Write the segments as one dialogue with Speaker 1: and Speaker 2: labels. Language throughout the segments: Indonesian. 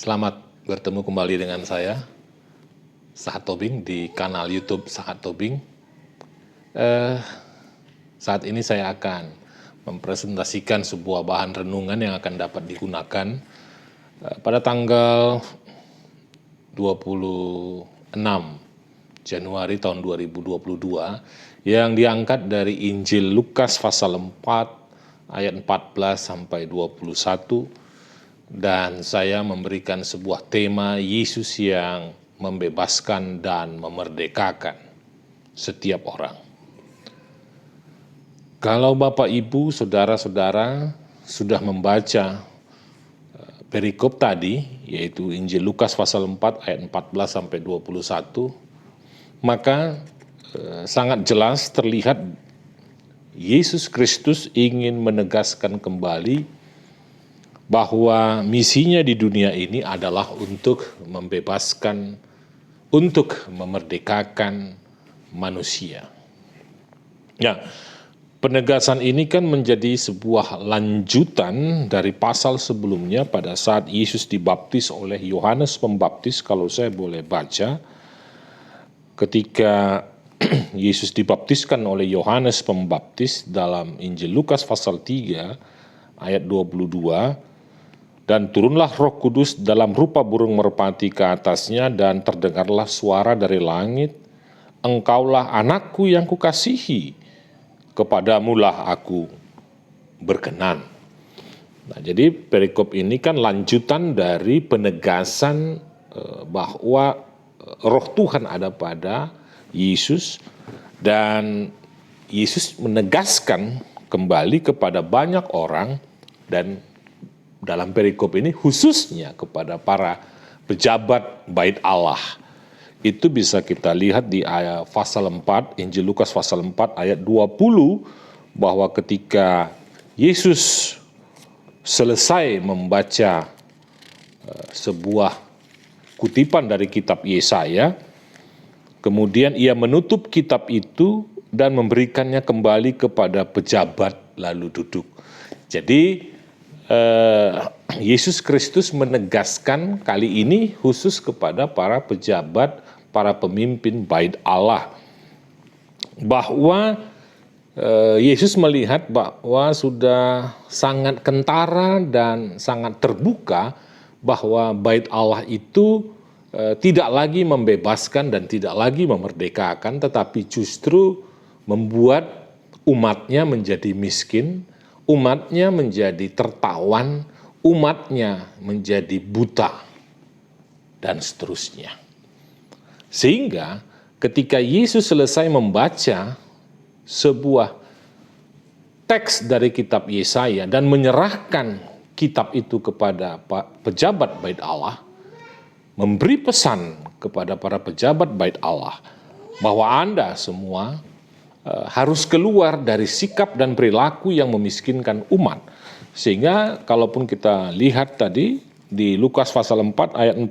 Speaker 1: Selamat bertemu kembali dengan saya, Sahat Tobing, di kanal YouTube Sahat Tobing. Saat ini saya akan mempresentasikan sebuah bahan renungan yang akan dapat digunakan pada tanggal 26 Januari tahun 2022 yang diangkat dari Injil Lukas pasal 4 ayat 14 sampai 21. Dan saya memberikan sebuah tema Yesus yang membebaskan dan memerdekakan setiap orang. Kalau Bapak, Ibu, Saudara-saudara sudah membaca perikop tadi, yaitu Injil Lukas pasal 4 ayat 14 sampai 21, maka sangat jelas terlihat Yesus Kristus ingin menegaskan kembali bahwa misinya di dunia ini adalah untuk membebaskan, untuk memerdekakan manusia. Ya, penegasan ini kan menjadi sebuah lanjutan dari pasal sebelumnya pada saat Yesus dibaptis oleh Yohanes Pembaptis. Kalau saya boleh baca, ketika Yesus dibaptiskan oleh Yohanes Pembaptis dalam Injil Lukas pasal 3 ayat 22, dan turunlah Roh Kudus dalam rupa burung merpati ke atasnya, dan terdengarlah suara dari langit, Engkaulah anakku yang kukasihi, kepadamulah aku berkenan. Nah, jadi perikop ini kan lanjutan dari penegasan bahwa Roh Tuhan ada pada Yesus, dan Yesus menegaskan kembali kepada banyak orang, dan dalam perikop ini khususnya kepada para pejabat bait Allah. Itu bisa kita lihat di ayat pasal 4, Injil Lukas pasal 4 ayat 20, bahwa ketika Yesus selesai membaca sebuah kutipan dari kitab Yesaya, kemudian ia menutup kitab itu dan memberikannya kembali kepada pejabat lalu duduk. Jadi Yesus Kristus menegaskan kali ini khusus kepada para pejabat, para pemimpin bait Allah, bahwa Yesus melihat bahwa sudah sangat kentara dan sangat terbuka bahwa bait Allah itu tidak lagi membebaskan dan tidak lagi memerdekakan, tetapi justru membuat umatnya menjadi miskin, umatnya menjadi tertawan, umatnya menjadi buta, dan seterusnya. Sehingga ketika Yesus selesai membaca sebuah teks dari kitab Yesaya dan menyerahkan kitab itu kepada pejabat bait Allah, memberi pesan kepada para pejabat bait Allah bahwa Anda semua harus keluar dari sikap dan perilaku yang memiskinkan umat. Sehingga kalaupun kita lihat tadi di Lukas pasal 4 ayat 14,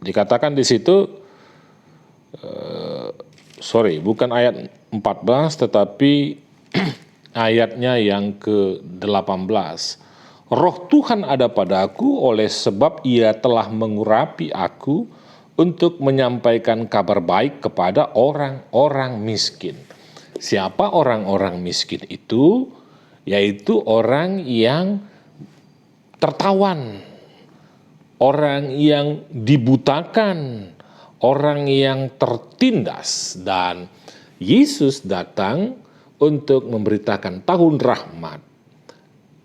Speaker 1: dikatakan di situ, bukan ayat 14 tetapi ayatnya yang ke-18. Roh Tuhan ada padaku oleh sebab ia telah mengurapi aku untuk menyampaikan kabar baik kepada orang-orang miskin. Siapa orang-orang miskin itu? Yaitu orang yang tertawan, orang yang dibutakan, orang yang tertindas. Dan Yesus datang untuk memberitakan tahun rahmat.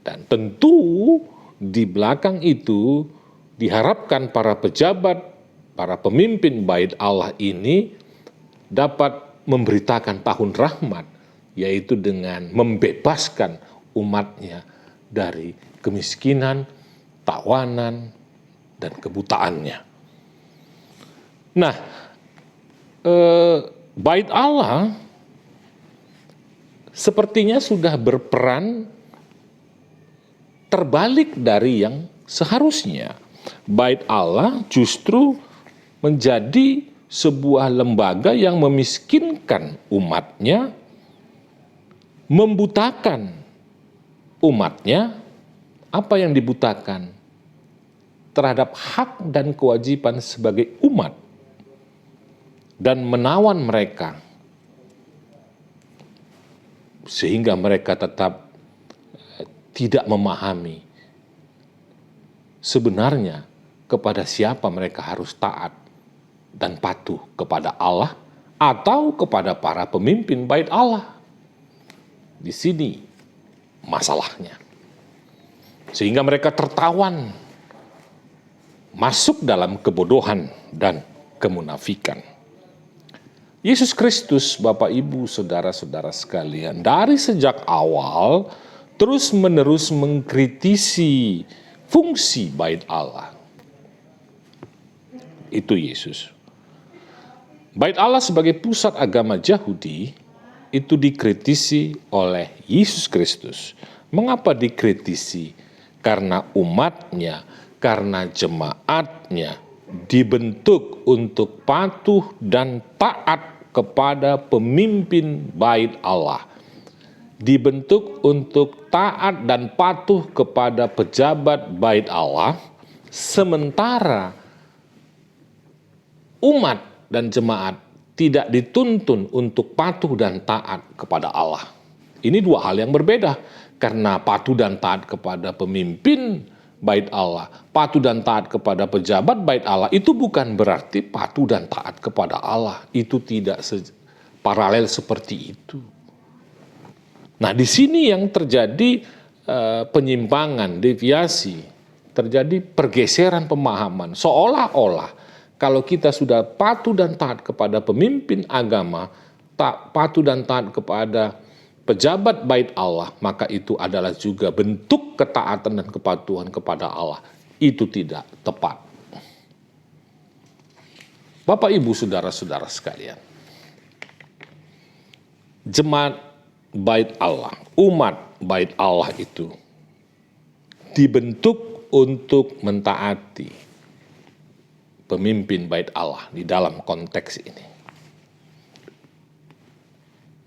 Speaker 1: Dan tentu di belakang itu diharapkan para pejabat, para pemimpin bait Allah ini dapat memberitakan tahun rahmat, yaitu dengan membebaskan umatnya dari kemiskinan, tawanan, dan kebutaannya. Nah, bait Allah sepertinya sudah berperan terbalik dari yang seharusnya. Bait Allah justru menjadi sebuah lembaga yang memiskinkan umatnya, membutakan umatnya, apa yang dibutakan terhadap hak dan kewajiban sebagai umat dan menawan mereka sehingga mereka tetap tidak memahami sebenarnya kepada siapa mereka harus taat dan patuh, kepada Allah atau kepada para pemimpin bait Allah. Di sini masalahnya. Sehingga mereka tertawan masuk dalam kebodohan dan kemunafikan. Yesus Kristus, Bapak Ibu, saudara-saudara sekalian, dari sejak awal terus-menerus mengkritisi fungsi bait Allah. Itu Yesus. Bait Allah sebagai pusat agama Yahudi itu dikritisi oleh Yesus Kristus. Mengapa dikritisi? Karena umatnya, karena jemaatnya dibentuk untuk patuh dan taat kepada pemimpin bait Allah. Dibentuk untuk taat dan patuh kepada pejabat bait Allah, sementara umat dan jemaat tidak dituntun untuk patuh dan taat kepada Allah. Ini dua hal yang berbeda, karena patuh dan taat kepada pemimpin bait Allah, patuh dan taat kepada pejabat bait Allah, itu bukan berarti patuh dan taat kepada Allah. Itu tidak paralel seperti itu. Nah, di sini yang terjadi penyimpangan, deviasi, terjadi pergeseran pemahaman. Seolah-olah kalau kita sudah patuh dan taat kepada pemimpin agama, patuh dan taat kepada pejabat bait Allah, maka itu adalah juga bentuk ketaatan dan kepatuhan kepada Allah. Itu tidak tepat. Bapak, Ibu, saudara-saudara sekalian, jemaat bait Allah, umat bait Allah itu dibentuk untuk mentaati pemimpin bait Allah di dalam konteks ini.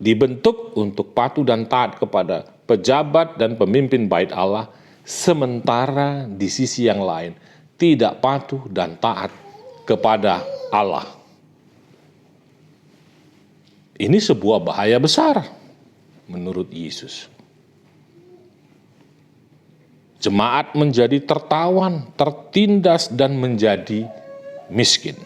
Speaker 1: Dibentuk untuk patuh dan taat kepada pejabat dan pemimpin bait Allah, sementara di sisi yang lain tidak patuh dan taat kepada Allah. Ini sebuah bahaya besar menurut Yesus. Jemaat menjadi tertawan, tertindas, dan menjadi miskin.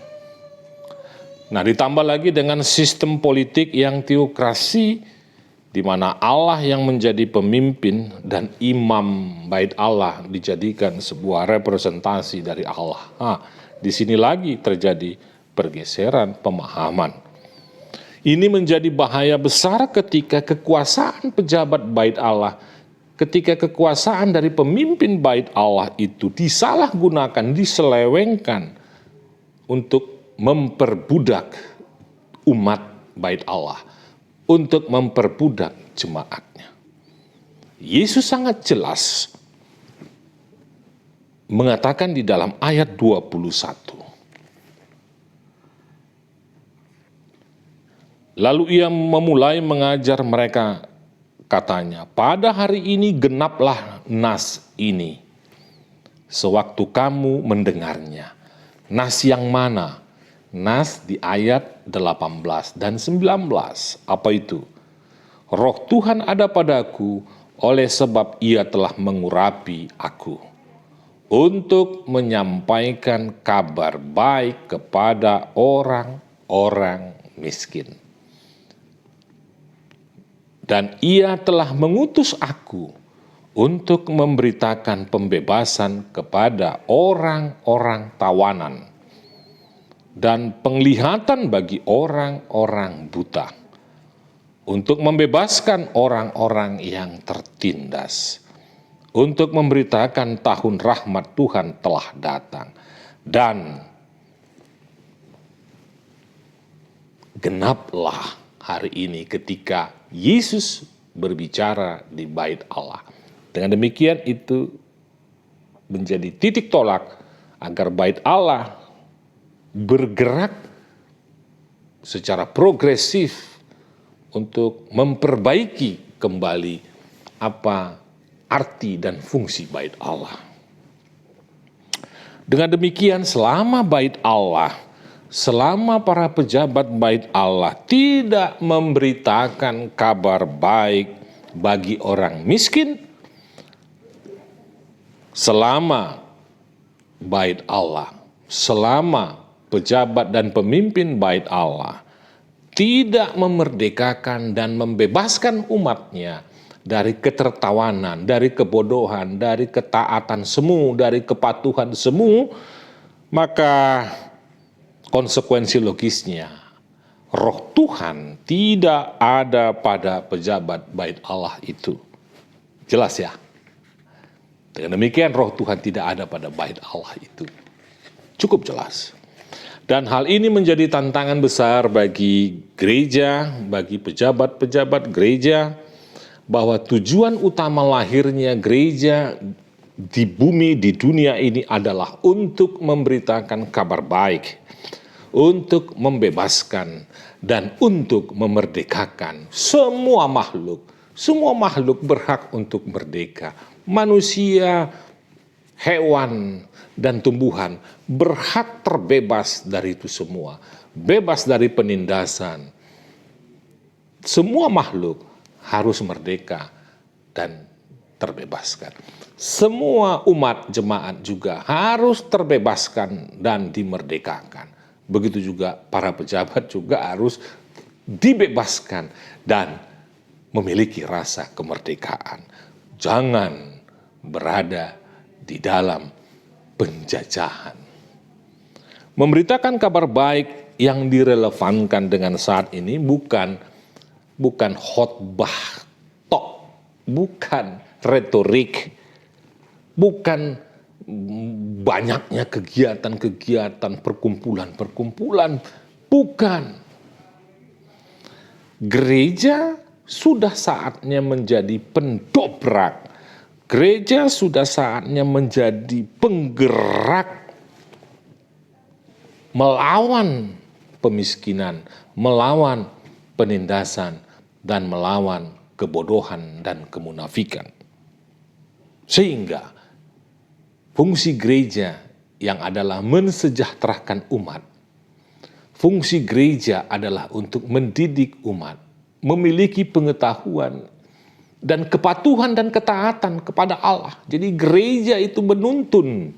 Speaker 1: Nah, ditambah lagi dengan sistem politik yang teokrasi, di mana Allah yang menjadi pemimpin dan imam bait Allah dijadikan sebuah representasi dari Allah. Nah, di sini lagi terjadi pergeseran pemahaman. Ini menjadi bahaya besar ketika kekuasaan pejabat bait Allah, ketika kekuasaan dari pemimpin bait Allah itu disalahgunakan, diselewengkan untuk memperbudak umat bait Allah, untuk memperbudak jemaatnya. Yesus sangat jelas mengatakan di dalam ayat 21. Lalu ia memulai mengajar mereka, katanya, pada hari ini genaplah nas ini, sewaktu kamu mendengarnya. Nas yang mana? Nas di ayat 18 dan 19. Apa itu? Roh Tuhan ada padaku, oleh sebab ia telah mengurapi aku, untuk menyampaikan kabar baik kepada orang-orang miskin. Dan ia telah mengutus aku untuk memberitakan pembebasan kepada orang-orang tawanan dan penglihatan bagi orang-orang buta, untuk membebaskan orang-orang yang tertindas, untuk memberitakan tahun rahmat Tuhan telah datang, dan genaplah hari ini ketika Yesus berbicara di bait Allah. Dengan demikian itu menjadi titik tolak agar bait Allah bergerak secara progresif untuk memperbaiki kembali apa arti dan fungsi bait Allah. Dengan demikian, selama bait Allah, selama para pejabat bait Allah tidak memberitakan kabar baik bagi orang miskin, selama bait Allah, selama pejabat dan pemimpin bait Allah tidak memerdekakan dan membebaskan umatnya dari ketertawanan, dari kebodohan, dari ketaatan semu, dari kepatuhan semu, maka konsekuensi logisnya, roh Tuhan tidak ada pada pejabat bait Allah itu. Jelas ya? Dengan demikian roh Tuhan tidak ada pada bait Allah itu. Cukup jelas. Dan hal ini menjadi tantangan besar bagi gereja, bagi pejabat-pejabat gereja, bahwa tujuan utama lahirnya gereja di bumi, di dunia ini adalah untuk memberitakan kabar baik, untuk membebaskan, dan untuk memerdekakan semua makhluk. Semua makhluk berhak untuk merdeka. Manusia, hewan, dan tumbuhan berhak terbebas dari itu semua. Bebas dari penindasan. Semua makhluk harus merdeka dan terbebaskan. Semua umat jemaat juga harus terbebaskan dan dimerdekakan. Begitu juga para pejabat juga harus dibebaskan dan memiliki rasa kemerdekaan. Jangan berada di dalam penjajahan. Memberitakan kabar baik yang direlevankan dengan saat ini bukan khotbah tok, bukan retorik, bukan banyaknya kegiatan-kegiatan, perkumpulan-perkumpulan, bukan. Gereja sudah saatnya menjadi pendobrak. Gereja sudah saatnya menjadi penggerak melawan pemiskinan, melawan penindasan, dan melawan kebodohan dan kemunafikan. Sehingga fungsi gereja yang adalah mensejahterakan umat, fungsi gereja adalah untuk mendidik umat, memiliki pengetahuan dan kepatuhan dan ketaatan kepada Allah. Jadi gereja itu menuntun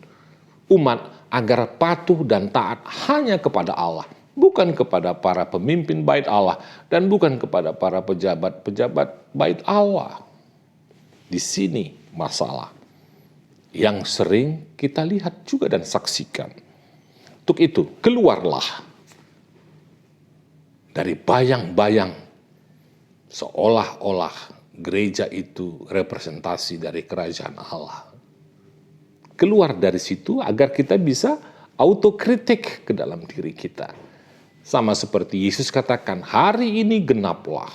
Speaker 1: umat agar patuh dan taat hanya kepada Allah, bukan kepada para pemimpin bait Allah dan bukan kepada para pejabat-pejabat bait Allah. Di sini masalah yang sering kita lihat juga dan saksikan. Untuk itu, keluarlah dari bayang-bayang seolah-olah gereja itu representasi dari kerajaan Allah. Keluar dari situ agar kita bisa autokritik ke dalam diri kita. Sama seperti Yesus katakan, hari ini genaplah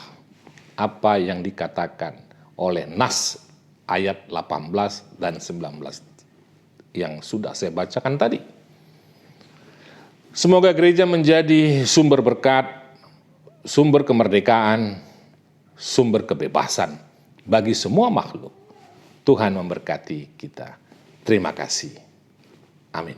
Speaker 1: apa yang dikatakan oleh Nas ayat 18 dan 19 yang sudah saya bacakan tadi. Semoga gereja menjadi sumber berkat, sumber kemerdekaan, sumber kebebasan bagi semua makhluk. Tuhan memberkati kita. Terima kasih. Amin.